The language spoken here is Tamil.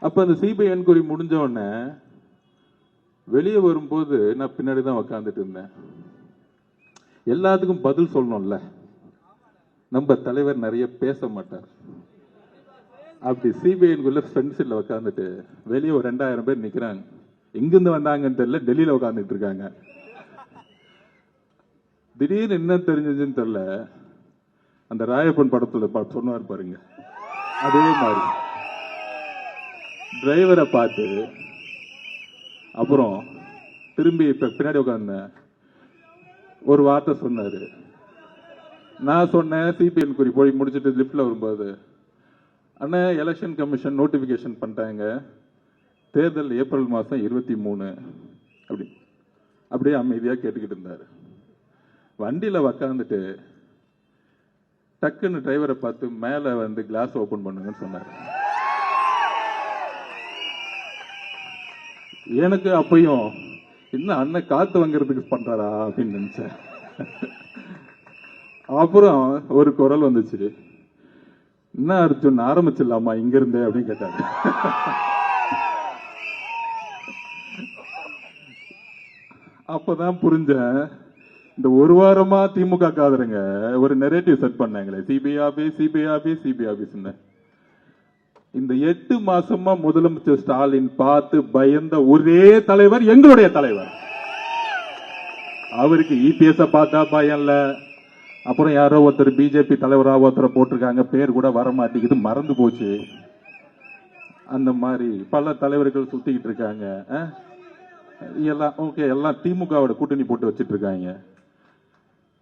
அப்ப அந்த சிபிஐ என்கொயரி முடிஞ்ச உடனே வெளியே வரும்போது நான் பின்னாடி தான் உக்காந்துட்டு இருந்தேன். எல்லாத்துக்கும் பதில் சொல்லணும்ல. நம்ம தலைவர் நிறைய பேச மாட்டார். அப்படி சிபிஐ என்கொயரியில் ஃப்ரெண்ட்ஸில் உக்காந்துட்டு வெளியே ஒரு 2000 பேர் நிக்கிறாங்க. எங்கிருந்து வந்தாங்கன்னு தெரியல, டெல்லியில உட்காந்துட்டு இருக்காங்க. திடீர்னு என்ன தெரிஞ்சதுன்னு தெரியல, அந்த ராயப்பன் படத்துல சொன்னார் பாருங்க, அதே மாதிரி டிரைவரை பார்த்து அப்புறம் திரும்பி பின்னாடி உட்கார்ந்த ஒரு வார்த்தை சொன்னாரு. நான் சொன்னேன் சிபிஐ என்கொயரி போய் முடிச்சுட்டு லிப்ட்ல வரும்போது, அண்ணா எலெக்ஷன் கமிஷன் நோட்டிபிகேஷன் பண்ணிட்டாங்க, தேர்தல் ஏப்ரல் மாசம் 23 அப்படி அப்படியே அமைதியா கேட்டுக்கிட்டு இருந்தாரு. வண்டியில உக்காந்துட்டு டக்குன்னு டிரைவரை பார்த்து மேல வந்து கிளாஸ் ஓபன் பண்ணுங்கன்னு சொன்னாரு. எனக்கு அப்பயும் இன்னும் அண்ணன் காத்து வாங்கறதுக்கு பண்றாரா அப்படின்னு நினைச்சேன். அப்புறம் ஒரு குரல் வந்துச்சு, என்ன அர்ஜுன் ஆரம்பிச்சிடலாமா இங்க இருந்தே அப்படின்னு கேட்டாரு. அப்பதான் புரிஞ்சேன், இந்த ஒரு வாரமா திமுக காதருங்க ஒரு நெரேட்டிவ் செட் பண்ணாங்களே, CBI office CBI office CBI office. இந்த 8 மாசமா முதலமைச்சர் ஸ்டாலின் பார்த்து பயந்த ஒரே தலைவர் எங்களுடைய தலைவர். அவருக்கு இபிஎஸ் பார்த்தா பயம் இல்ல. அப்புறம் யாரோ ஒருத்தர் பிஜேபி தலைவரா ஒருத்தரை போட்டிருக்காங்க, பேர் கூட வர மாட்டேங்குது, மறந்து போச்சு. அந்த மாதிரி பல தலைவர்கள் சுத்திக்கிட்டு இருக்காங்க. எல்லாம் ஓகே, எல்லாம் திமுகவோட கூட்டணி போட்டு வச்சிட்டு இருக்காங்க.